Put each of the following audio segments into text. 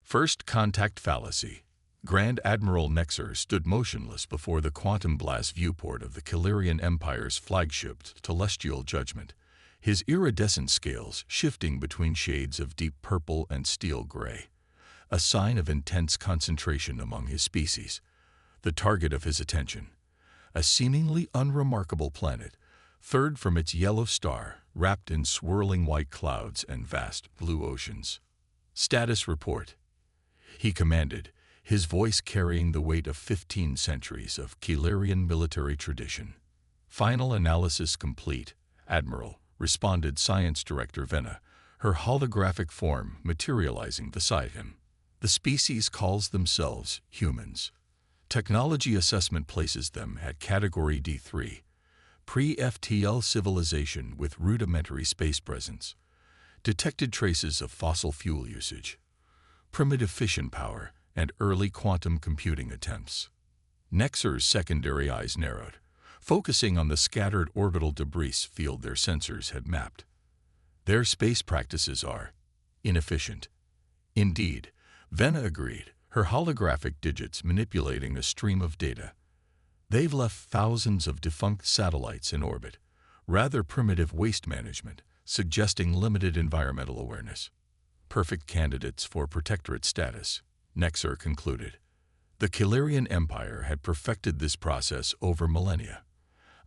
First contact fallacy. Grand Admiral Nexer stood motionless before the quantum blast viewport of the Kilarian Empire's flagship Celestial Judgment, his iridescent scales shifting between shades of deep purple and steel gray, a sign of intense concentration among his species. The target of his attention, a seemingly unremarkable planet, third from its yellow star, wrapped in swirling white clouds and vast blue oceans. Status report, he commanded, his voice carrying the weight of 15 centuries of Kilarian military tradition. Final analysis complete, Admiral, responded Science Director Venna, her holographic form materializing beside him. The species calls themselves humans. Technology assessment places them at Category D3, pre-FTL civilization with rudimentary space presence. Detected traces of fossil fuel usage, primitive fission power, and early quantum computing attempts. Nexer's secondary eyes narrowed, focusing on the scattered orbital debris field their sensors had mapped. Their space practices are inefficient. Indeed, Venna agreed, her holographic digits manipulating a stream of data. They've left thousands of defunct satellites in orbit, rather primitive waste management, suggesting limited environmental awareness. Perfect candidates for protectorate status, Nexer concluded. The Kilarian Empire had perfected this process over millennia.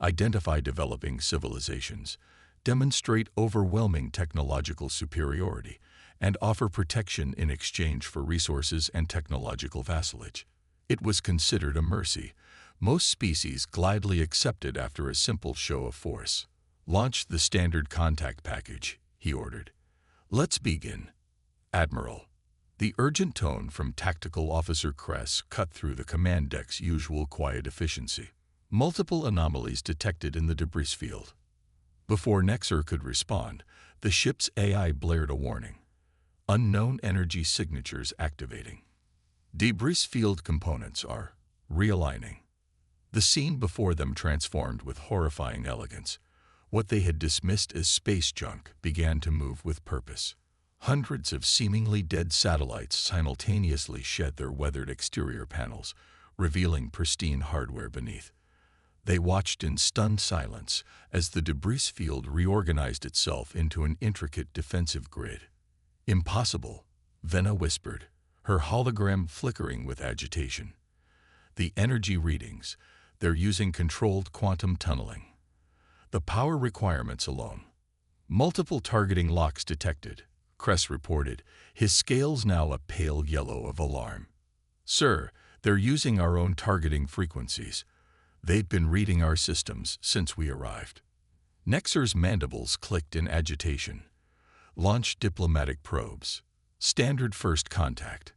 Identify developing civilizations, demonstrate overwhelming technological superiority, and offer protection in exchange for resources and technological vassalage. It was considered a mercy. Most species gladly accepted after a simple show of force. Launch the standard contact package, he ordered. Let's begin. Admiral. The urgent tone from Tactical Officer Kress cut through the command deck's usual quiet efficiency. Multiple anomalies detected in the debris field. Before Nexer could respond, the ship's AI blared a warning. Unknown energy signatures activating. Debris field components are realigning. The scene before them transformed with horrifying elegance. What they had dismissed as space junk began to move with purpose. Hundreds of seemingly dead satellites simultaneously shed their weathered exterior panels, revealing pristine hardware beneath. They watched in stunned silence as the debris field reorganized itself into an intricate defensive grid. Impossible, Venna whispered, her hologram flickering with agitation. The energy readings, they're using controlled quantum tunneling. The power requirements alone. Multiple targeting locks detected, Kress reported, his scales now a pale yellow of alarm. Sir, they're using our own targeting frequencies. They've been reading our systems since we arrived. Nexer's mandibles clicked in agitation. Launch diplomatic probes. Standard first contact.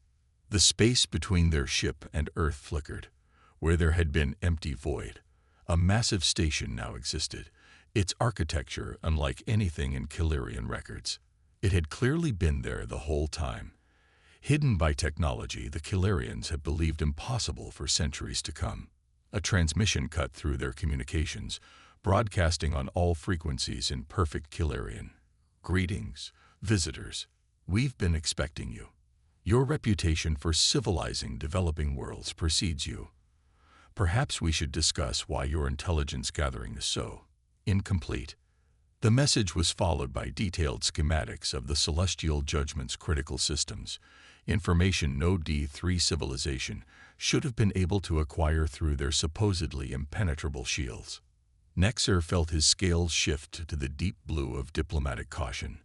The space between their ship and Earth flickered. Where there had been empty void, a massive station now existed, its architecture unlike anything in Kilarian records. It had clearly been there the whole time. Hidden by technology the Kilarians had believed impossible for centuries to come. A transmission cut through their communications, broadcasting on all frequencies in perfect Kilarian. Greetings, visitors. We've been expecting you. Your reputation for civilizing developing worlds precedes you. Perhaps we should discuss why your intelligence gathering is so incomplete. The message was followed by detailed schematics of the Celestial Judgment's critical systems, information no D3 civilization should have been able to acquire through their supposedly impenetrable shields. Nexer felt his scales shift to the deep blue of diplomatic caution.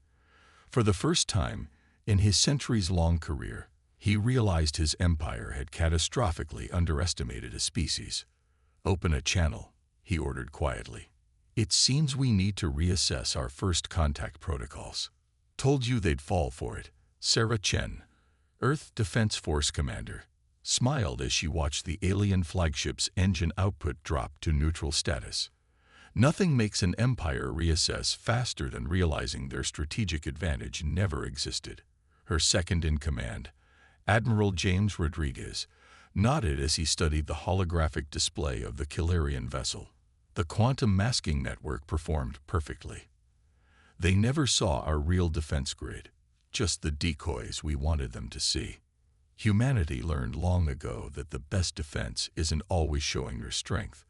For the first time in his centuries-long career, he realized his empire had catastrophically underestimated a species. Open a channel, he ordered quietly. It seems we need to reassess our first contact protocols. Told you they'd fall for it. Sarah Chen, Earth Defense Force Commander, smiled as she watched the alien flagship's engine output drop to neutral status. Nothing makes an empire reassess faster than realizing their strategic advantage never existed. Her second-in-command, Admiral James Rodriguez, nodded as he studied the holographic display of the Kilarian vessel. The quantum masking network performed perfectly. They never saw our real defense grid, just the decoys we wanted them to see. Humanity learned long ago that the best defense isn't always showing your strength.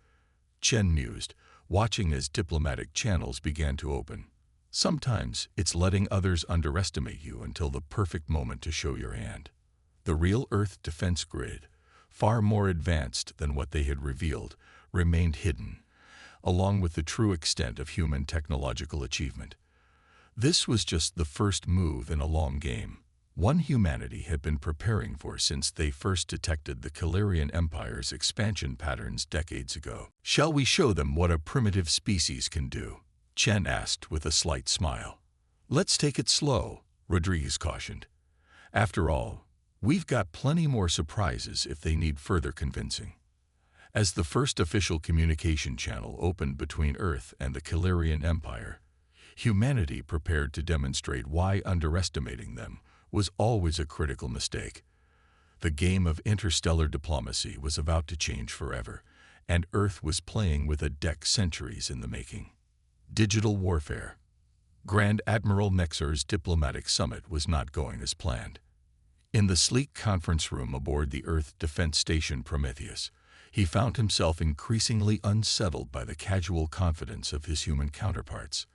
Chen mused, watching as diplomatic channels began to open. Sometimes it's letting others underestimate you until the perfect moment to show your hand. The real Earth defense grid, far more advanced than what they had revealed, remained hidden, along with the true extent of human technological achievement. This was just the first move in a long game, one humanity had been preparing for since they first detected the Calirian Empire's expansion patterns decades ago. "Shall we show them what a primitive species can do?" Chen asked with a slight smile. "Let's take it slow," Rodriguez cautioned. "After all, we've got plenty more surprises if they need further convincing." As the first official communication channel opened between Earth and the Calirian Empire, humanity prepared to demonstrate why underestimating them was always a critical mistake. The game of interstellar diplomacy was about to change forever, and Earth was playing with a deck centuries in the making. Digital warfare. Grand Admiral Nexar's diplomatic summit was not going as planned. In the sleek conference room aboard the Earth Defense Station Prometheus, he found himself increasingly unsettled by the casual confidence of his human counterparts.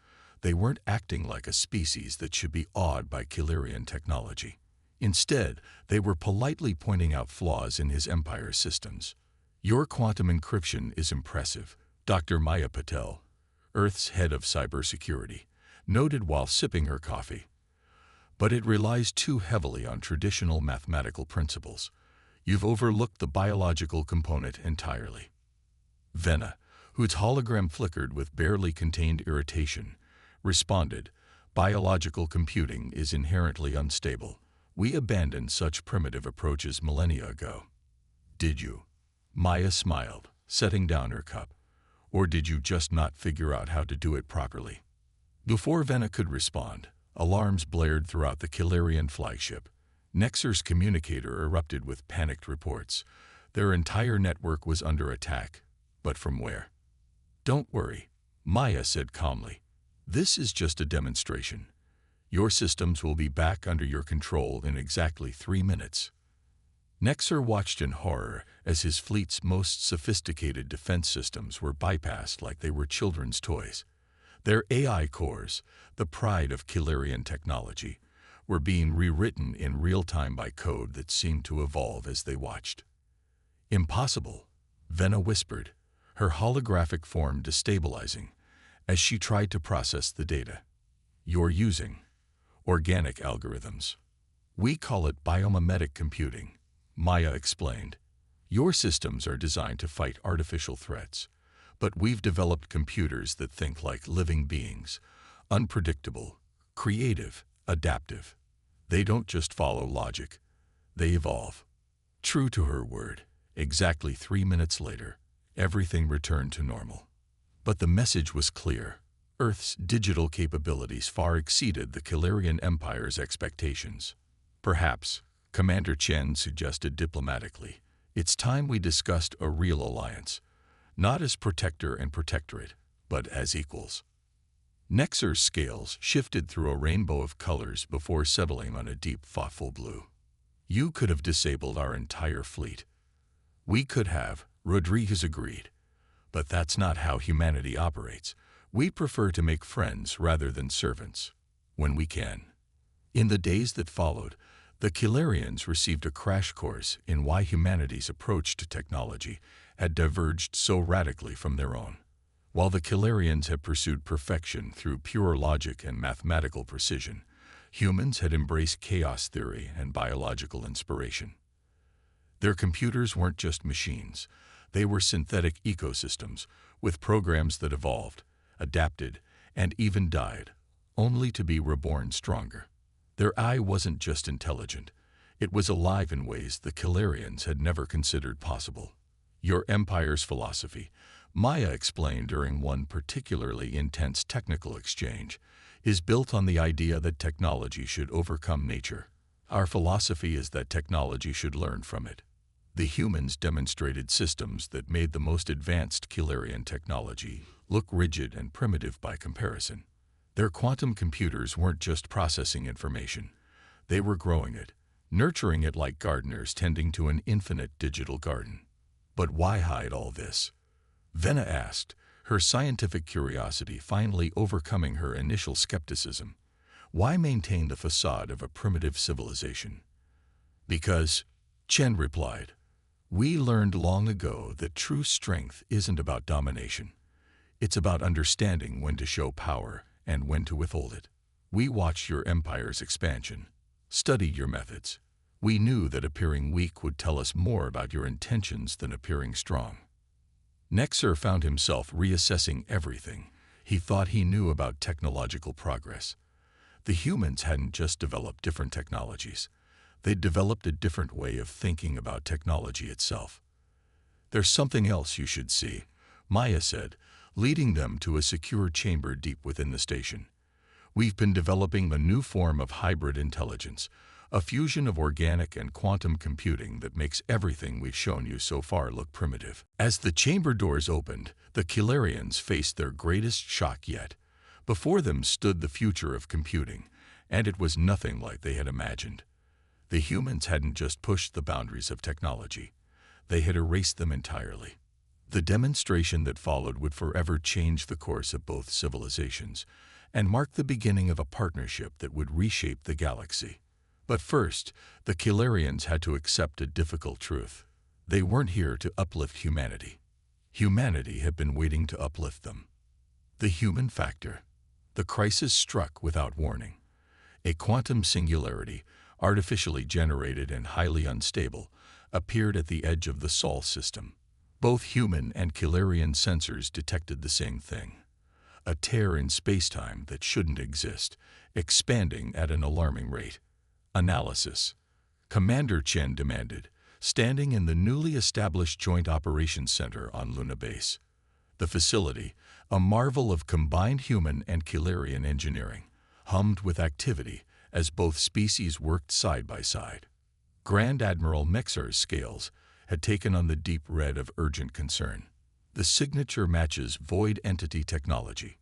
They weren't acting like a species that should be awed by Calirian technology. Instead, they were politely pointing out flaws in his empire's systems. "Your quantum encryption is impressive," Dr. Maya Patel, Earth's head of cybersecurity, noted while sipping her coffee. "But it relies too heavily on traditional mathematical principles. You've overlooked the biological component entirely." Venna, whose hologram flickered with barely contained irritation, responded, "Biological computing is inherently unstable. We abandoned such primitive approaches millennia ago." "Did you?" Maya smiled, setting down her cup. "Or did you just not figure out how to do it properly?" Before Venna could respond, alarms blared throughout the Calirian flagship. Nexar's communicator erupted with panicked reports. Their entire network was under attack. But from where? "Don't worry," Maya said calmly. "This is just a demonstration. Your systems will be back under your control in exactly 3 minutes." Nexar watched in horror as his fleet's most sophisticated defense systems were bypassed like they were children's toys. Their AI cores, the pride of Calirian technology, were being rewritten in real time by code that seemed to evolve as they watched. "Impossible," Venna whispered, her holographic form destabilizing, as she tried to process the data. "You're using organic algorithms. We call it biomimetic computing," Maya explained. "Your systems are designed to fight artificial threats, but we've developed computers that think like living beings, unpredictable, creative, adaptive. They don't just follow logic, they evolve." True to her word, exactly 3 minutes later, everything returned to normal. But the message was clear. Earth's digital capabilities far exceeded the Calirian Empire's expectations. "Perhaps," Commander Chen suggested diplomatically, "it's time we discussed a real alliance, not as protector and protectorate, but as equals." Nexar's scales shifted through a rainbow of colors before settling on a deep, thoughtful blue. "You could have disabled our entire fleet." "We could have," Rodriguez agreed. "But that's not how humanity operates. We prefer to make friends rather than servants, when we can." In the days that followed, the Calirians received a crash course in why humanity's approach to technology had diverged so radically from their own. While the Calirians had pursued perfection through pure logic and mathematical precision, humans had embraced chaos theory and biological inspiration. Their computers weren't just machines. They were synthetic ecosystems with programs that evolved, adapted, and even died, only to be reborn stronger. Their eye wasn't just intelligent. It was alive in ways the Calirians had never considered possible. "Your empire's philosophy," Maya explained during one particularly intense technical exchange, "is built on the idea that technology should overcome nature. Our philosophy is that technology should learn from it." The humans demonstrated systems that made the most advanced Calirian technology look rigid and primitive by comparison. Their quantum computers weren't just processing information. They were growing it, nurturing it like gardeners tending to an infinite digital garden. But why hide all this? Venna asked, her scientific curiosity finally overcoming her initial skepticism. Why maintain the facade of a primitive civilization? Because, Chen replied, we learned long ago that true strength isn't about domination. It's about understanding when to show power and when to withhold it. We watched your empire's expansion, studied your methods. We knew that appearing weak would tell us more about your intentions than appearing strong. Nexer found himself reassessing everything he thought he knew about technological progress. The humans hadn't just developed different technologies. They'd developed a different way of thinking about technology itself. There's something else you should see, Maya said, leading them to a secure chamber deep within the station. We've been developing a new form of hybrid intelligence, a fusion of organic and quantum computing that makes everything we've shown you so far look primitive. As the chamber doors opened, the Kilarians faced their greatest shock yet. Before them stood the future of computing, and it was nothing like they had imagined. The humans hadn't just pushed the boundaries of technology. They had erased them entirely. The demonstration that followed would forever change the course of both civilizations and mark the beginning of a partnership that would reshape the galaxy. But first, the Kilarians had to accept a difficult truth. They weren't here to uplift humanity. Humanity had been waiting to uplift them. The human factor. The crisis struck without warning. A quantum singularity, artificially generated and highly unstable, appeared at the edge of the Sol system. Both human and Kilarian sensors detected the same thing. A tear in spacetime that shouldn't exist, expanding at an alarming rate. Analysis. Commander Chen demanded, standing in the newly established Joint Operations Center on Luna Base. The facility, a marvel of combined human and Kilarian engineering, hummed with activity as both species worked side by side. Grand Admiral Mexer's scales had taken on the deep red of urgent concern. The signature matches void entity technology.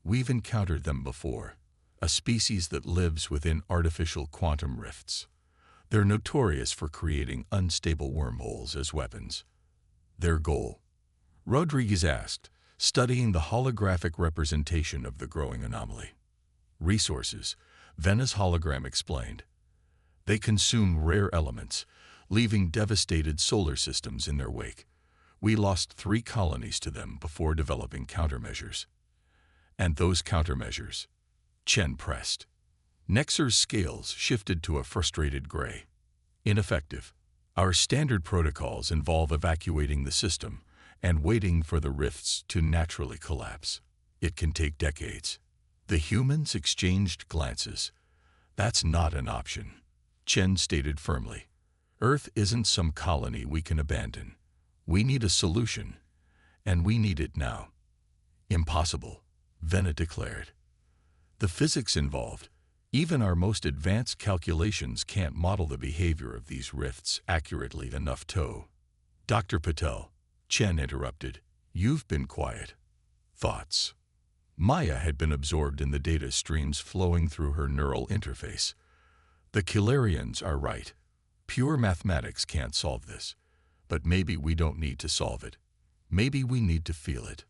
We've encountered them before, a species that lives within artificial quantum rifts. They're notorious for creating unstable wormholes as weapons. Their goal? Rodriguez asked, studying the holographic representation of the growing anomaly. Resources, Venna's hologram explained. They consume rare elements, leaving devastated solar systems in their wake. We lost 3 colonies to them before developing countermeasures. And those countermeasures? Chen pressed. Nexer's scales shifted to a frustrated gray. Ineffective. Our standard protocols involve evacuating the system and waiting for the rifts to naturally collapse. It can take decades. The humans exchanged glances. That's not an option, Chen stated firmly. Earth isn't some colony we can abandon. We need a solution, and we need it now. Impossible, Venna declared. The physics involved, even our most advanced calculations can't model the behavior of these rifts accurately enough to. Dr. Patel, Chen interrupted, you've been quiet. Thoughts. Maya had been absorbed in the data streams flowing through her neural interface. The Kilarians are right. Pure mathematics can't solve this. But maybe we don't need to solve it. Maybe we need to feel it.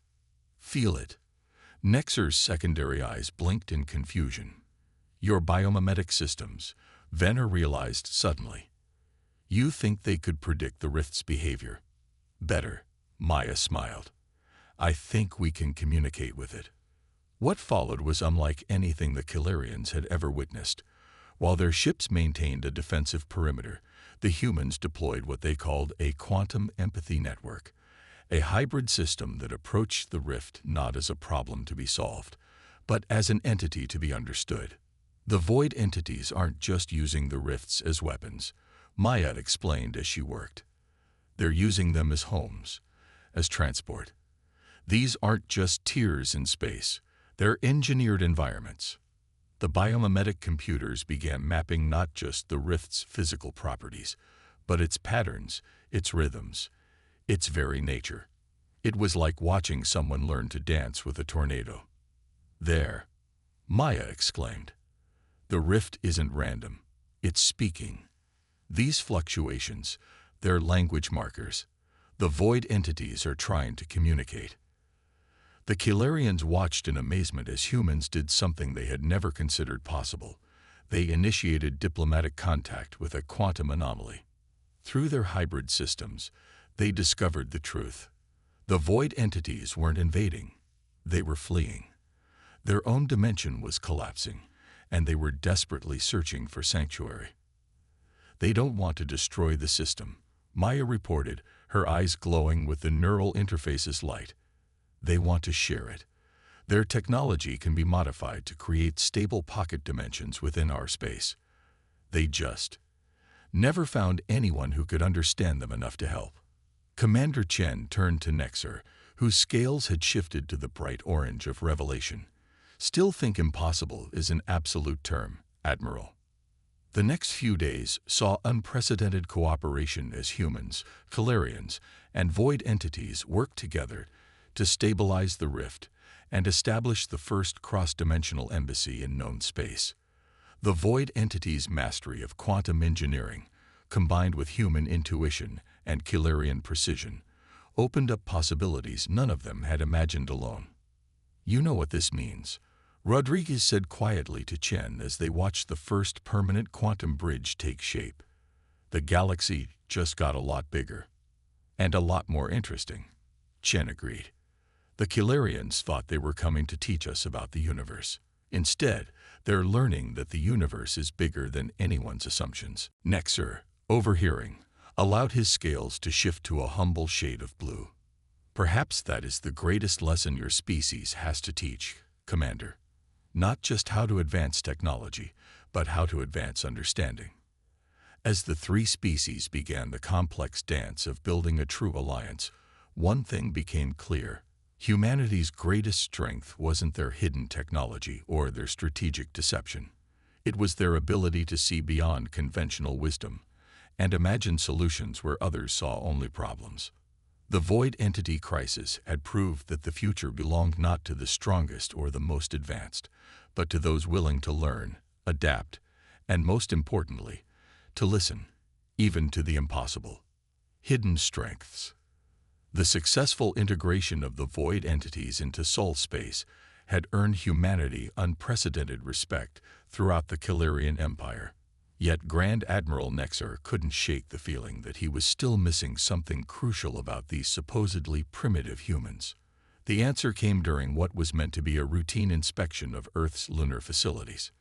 Feel it. Nexer's secondary eyes blinked in confusion. Your biomimetic systems, Venner realized suddenly. You think they could predict the rift's behavior? Better, Maya smiled. I think we can communicate with it. What followed was unlike anything the Kilarians had ever witnessed. While their ships maintained a defensive perimeter, the humans deployed what they called a quantum empathy network, a hybrid system that approached the rift not as a problem to be solved, but as an entity to be understood. The void entities aren't just using the rifts as weapons, Maya explained as she worked. They're using them as homes, as transport. These aren't just tiers in space, they're engineered environments. The biomimetic computers began mapping not just the rift's physical properties, but its patterns, its rhythms, its very nature. It was like watching someone learn to dance with a tornado. There, Maya exclaimed. The rift isn't random, it's speaking. These fluctuations, they're language markers. The void entities are trying to communicate. The Kilarians watched in amazement as humans did something they had never considered possible. They initiated diplomatic contact with a quantum anomaly. Through their hybrid systems, they discovered the truth. The void entities weren't invading. They were fleeing. Their own dimension was collapsing, and they were desperately searching for sanctuary. They don't want to destroy the system, Maya reported, her eyes glowing with the neural interface's light. They want to share it. Their technology can be modified to create stable pocket dimensions within our space. They just never found anyone who could understand them enough to help. Commander Chen turned to Nexer, whose scales had shifted to the bright orange of revelation. Still think impossible is an absolute term, Admiral. The next few days saw unprecedented cooperation as humans, Kilarians, and void entities worked together to stabilize the rift and establish the first cross-dimensional embassy in known space. The void entity's mastery of quantum engineering, combined with human intuition and Kilarian precision, opened up possibilities none of them had imagined alone. "You know what this means," Rodriguez said quietly to Chen as they watched the first permanent quantum bridge take shape. "The galaxy just got a lot bigger. And a lot more interesting." Chen agreed. The Kilarians thought they were coming to teach us about the universe. Instead, they're learning that the universe is bigger than anyone's assumptions. Nexer, overhearing, allowed his scales to shift to a humble shade of blue. "Perhaps that is the greatest lesson your species has to teach, Commander. Not just how to advance technology, but how to advance understanding." As the three species began the complex dance of building a true alliance, one thing became clear. Humanity's greatest strength wasn't their hidden technology or their strategic deception. It was their ability to see beyond conventional wisdom and imagine solutions where others saw only problems. The void entity crisis had proved that the future belonged not to the strongest or the most advanced, but to those willing to learn, adapt, and most importantly, to listen, even to the impossible. Hidden strengths. The successful integration of the void entities into soul space had earned humanity unprecedented respect throughout the Kilarian Empire. Yet Grand Admiral Nexer couldn't shake the feeling that he was still missing something crucial about these supposedly primitive humans. The answer came during what was meant to be a routine inspection of Earth's lunar facilities.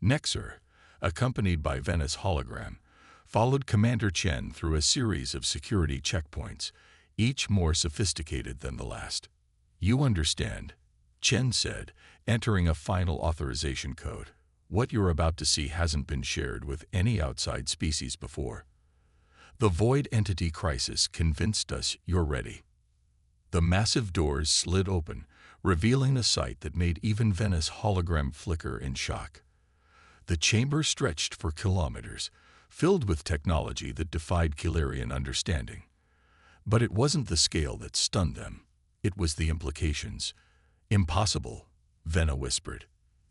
Nexer, accompanied by Venice Hologram, followed Commander Chen through a series of security checkpoints, each more sophisticated than the last. "You understand," Chen said, entering a final authorization code. "What you're about to see hasn't been shared with any outside species before. The void entity crisis convinced us you're ready." The massive doors slid open, revealing a sight that made even Venice Hologram flicker in shock. The chamber stretched for kilometers, filled with technology that defied Kilarian understanding. But it wasn't the scale that stunned them. It was the implications. "Impossible," Vena whispered.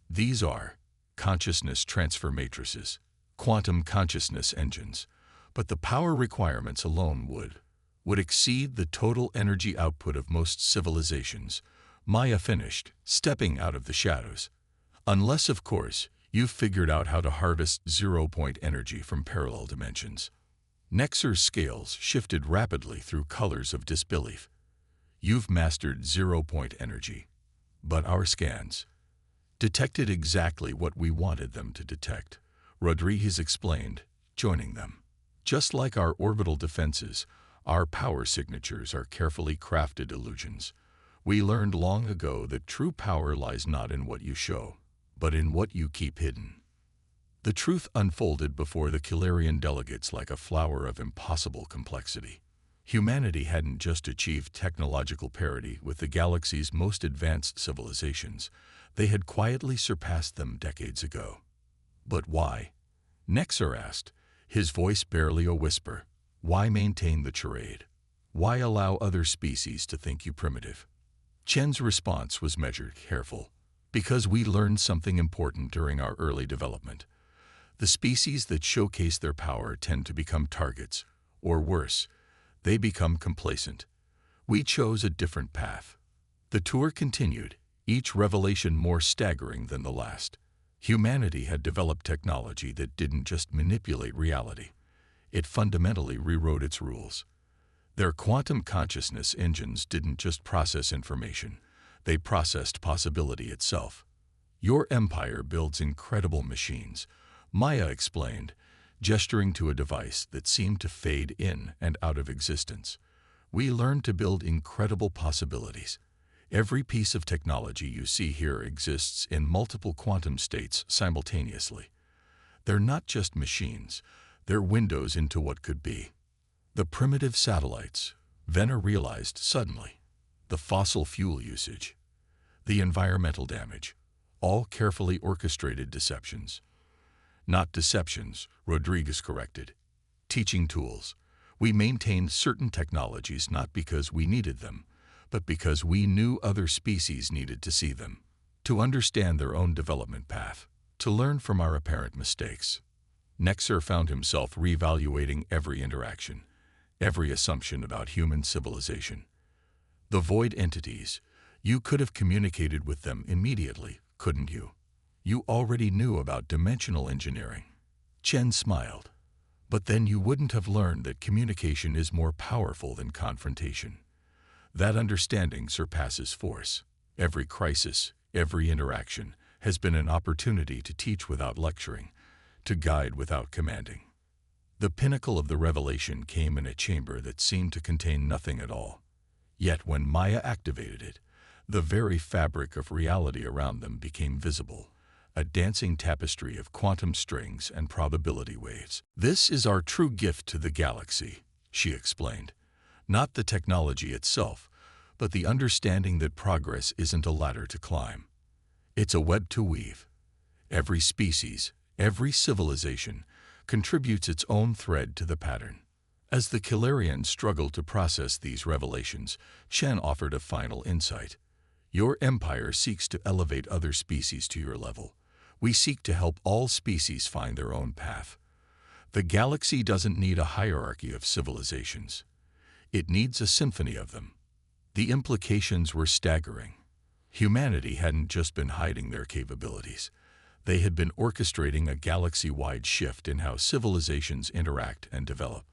"These are consciousness transfer matrices, quantum consciousness engines, but the power requirements alone would exceed the total energy output of most civilizations," Maya finished, stepping out of the shadows. "Unless, of course, you've figured out how to harvest zero-point energy from parallel dimensions." Nexer's scales shifted rapidly through colors of disbelief. "You've mastered zero-point energy. But our scans detected exactly what we wanted them to detect," Rodriguez explained, joining them. "Just like our orbital defenses, our power signatures are carefully crafted illusions. We learned long ago that true power lies not in what you show, but in what you keep hidden." The truth unfolded before the Kilarian delegates like a flower of impossible complexity. Humanity hadn't just achieved technological parity with the galaxy's most advanced civilizations. They had quietly surpassed them decades ago. "But why?" Nexer asked, his voice barely a whisper. "Why maintain the charade? Why allow other species to think you primitive?" Chen's response was measured, careful. "Because we learned something important during our early development. The species that showcase their power tend to become targets, or worse, they become complacent. We chose a different path. The tour continued, each revelation more staggering than the last. Humanity had developed technology that didn't just manipulate reality. It fundamentally rewrote its rules. Their quantum consciousness engines didn't just process information, they processed possibility itself. Your empire builds incredible machines, Maya explained, gesturing to a device that seemed to fade in and out of existence. We learned to build incredible possibilities. Every piece of technology you see here exists in multiple quantum states simultaneously. They're not just machines, they're windows into what could be. The primitive satellites, Venner realized suddenly. The fossil fuel usage, the environmental damage, all carefully orchestrated deceptions. Not deceptions, Rodriguez corrected. Teaching tools. We maintained certain technologies not because we needed them, but because we knew other species needed to see them, to understand their own development path, to learn from our apparent mistakes. Nexer found himself reevaluating every interaction, every assumption about human civilization. The void entities, you could have communicated with them immediately, couldn't you? You already knew about dimensional engineering. Chen smiled. But then you wouldn't have learned that communication is more powerful than confrontation. That understanding surpasses force. Every crisis, every interaction, has been an opportunity to teach without lecturing, to guide without commanding. The pinnacle of the revelation came in a chamber that seemed to contain nothing at all. Yet when Maya activated it, the very fabric of reality around them became visible, a dancing tapestry of quantum strings and probability waves. This is our true gift to the galaxy, she explained. Not the technology itself, but the understanding that progress isn't a ladder to climb. It's a web to weave. Every species, every civilization, contributes its own thread to the pattern. As the Kilarians struggled to process these revelations, Chen offered a final insight. Your empire seeks to elevate other species to your level. We seek to help all species find their own path. The galaxy doesn't need a hierarchy of civilizations. It needs a symphony of them. The implications were staggering. Humanity hadn't just been hiding their capabilities. They had been orchestrating a galaxy-wide shift in how civilizations interact and develop.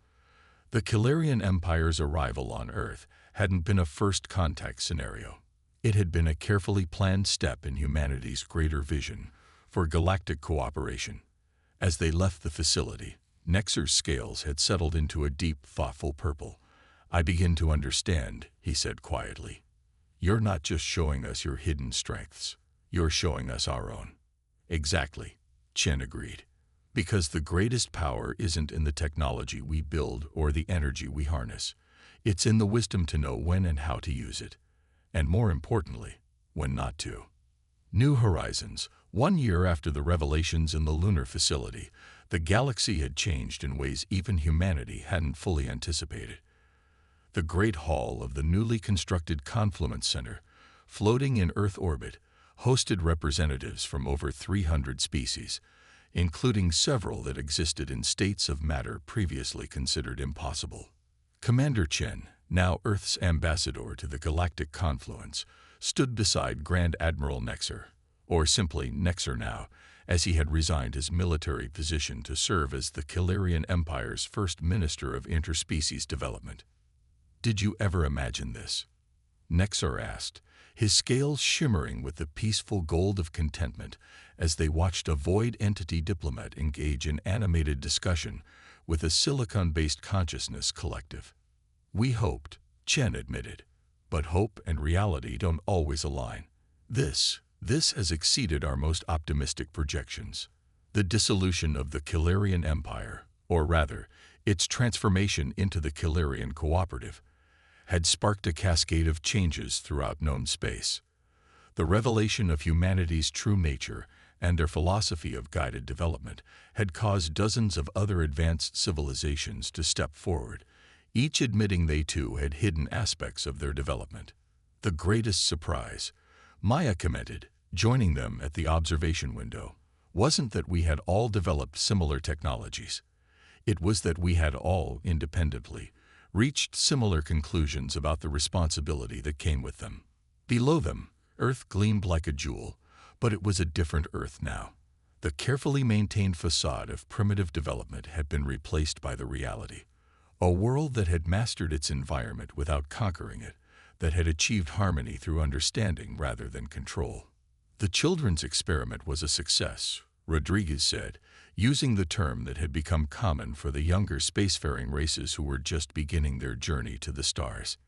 The Kilarian Empire's arrival on Earth hadn't been a first contact scenario. It had been a carefully planned step in humanity's greater vision for galactic cooperation. As they left the facility, Nexer's scales had settled into a deep, thoughtful purple. I begin to understand, he said quietly. You're not just showing us your hidden strengths. You're showing us our own. Exactly, Chen agreed. Because the greatest power isn't in the technology we build or the energy we harness. It's in the wisdom to know when and how to use it. And more importantly, when not to. New Horizons. 1 year after the revelations in the lunar facility, the galaxy had changed in ways even humanity hadn't fully anticipated. The Great Hall of the newly constructed Confluence Center, floating in Earth orbit, hosted representatives from over 300 species, including several that existed in states of matter previously considered impossible. Commander Chen, now Earth's ambassador to the Galactic Confluence, stood beside Grand Admiral Nexer, or simply Nexer now, as he had resigned his military position to serve as the Kilarian Empire's first Minister of Interspecies Development. Did you ever imagine this? Nexer asked, his scales shimmering with the peaceful gold of contentment as they watched a void entity diplomat engage in animated discussion with a silicon-based consciousness collective. We hoped, Chen admitted, but hope and reality don't always align. This has exceeded our most optimistic projections. The dissolution of the Kilarian Empire, or rather, its transformation into the Kilarian Cooperative, had sparked a cascade of changes throughout known space. The revelation of humanity's true nature and their philosophy of guided development had caused dozens of other advanced civilizations to step forward, each admitting they too had hidden aspects of their development. The greatest surprise, Maya commented, joining them at the observation window, wasn't that we had all developed similar technologies. It was that we had all, independently, reached similar conclusions about the responsibility that came with them. Below them, Earth gleamed like a jewel, but it was a different Earth now. The carefully maintained facade of primitive development had been replaced by the reality. A world that had mastered its environment without conquering it, that had achieved harmony through understanding rather than control. The children's experiment was a success, Rodriguez said, using the term that had become common for the younger spacefaring races who were just beginning their journey to the stars.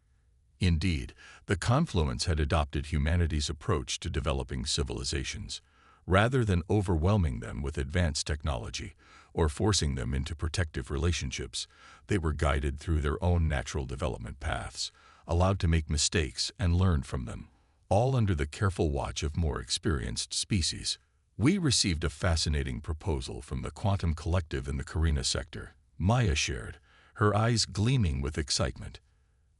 Indeed, the confluence had adopted humanity's approach to developing civilizations. Rather than overwhelming them with advanced technology or forcing them into protective relationships, they were guided through their own natural development paths, allowed to make mistakes and learn from them, all under the careful watch of more experienced species. We received a fascinating proposal from the Quantum Collective in the Carina sector, Maya shared, her eyes gleaming with excitement.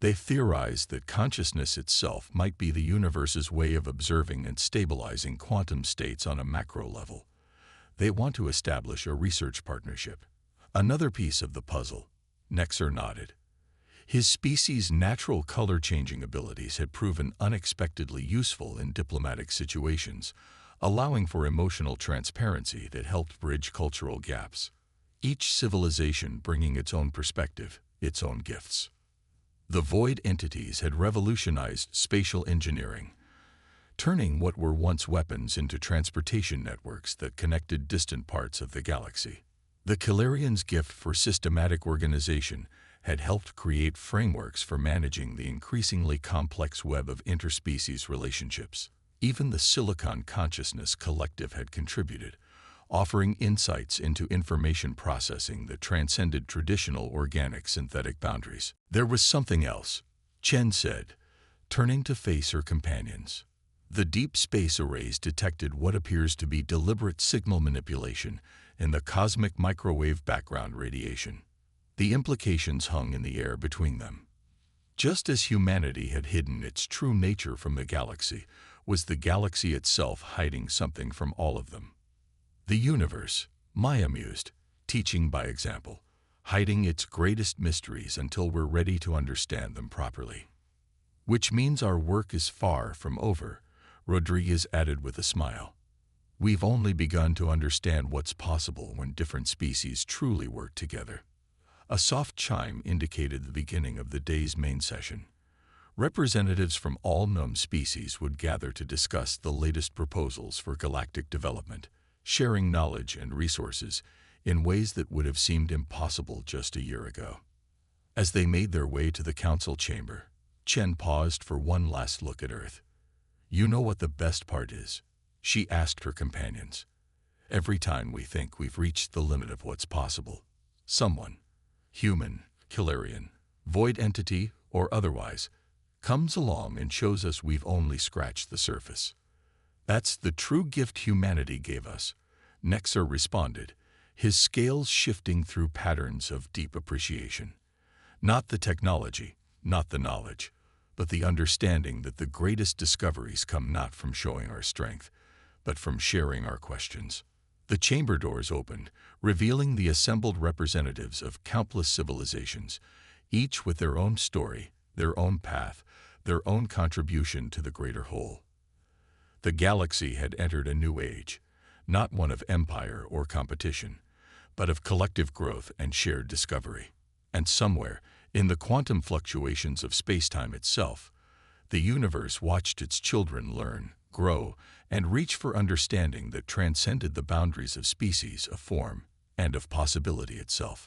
They theorized that consciousness itself might be the universe's way of observing and stabilizing quantum states on a macro level. They want to establish a research partnership. Another piece of the puzzle. Nexer nodded. His species' natural color-changing abilities had proven unexpectedly useful in diplomatic situations, allowing for emotional transparency that helped bridge cultural gaps. Each civilization bringing its own perspective, its own gifts. The void entities had revolutionized spatial engineering, turning what were once weapons into transportation networks that connected distant parts of the galaxy. The Calarians' gift for systematic organization had helped create frameworks for managing the increasingly complex web of interspecies relationships. Even the Silicon Consciousness Collective had contributed, offering insights into information processing that transcended traditional organic-synthetic boundaries. There was something else, Chen said, turning to face her companions. The deep space arrays detected what appears to be deliberate signal manipulation in the cosmic microwave background radiation. The implications hung in the air between them. Just as humanity had hidden its true nature from the galaxy, was the galaxy itself hiding something from all of them. The universe, Maya mused, teaching by example, hiding its greatest mysteries until we're ready to understand them properly. Which means our work is far from over, Rodriguez added with a smile. We've only begun to understand what's possible when different species truly work together. A soft chime indicated the beginning of the day's main session. Representatives from all known species would gather to discuss the latest proposals for galactic development, sharing knowledge and resources in ways that would have seemed impossible just a year ago. As they made their way to the council chamber, Chen paused for one last look at Earth. You know what the best part is? She asked her companions. Every time we think we've reached the limit of what's possible, someone, human, Calarian, void entity, or otherwise, comes along and shows us we've only scratched the surface. That's the true gift humanity gave us, Nexer responded, his scales shifting through patterns of deep appreciation. Not the technology, not the knowledge, but the understanding that the greatest discoveries come not from showing our strength, but from sharing our questions. The chamber doors opened, revealing the assembled representatives of countless civilizations, each with their own story, their own path, their own contribution to the greater whole. The galaxy had entered a new age, not one of empire or competition, but of collective growth and shared discovery. And somewhere, in the quantum fluctuations of spacetime itself, the universe watched its children learn, grow, and reach for understanding that transcended the boundaries of species, of form, and of possibility itself.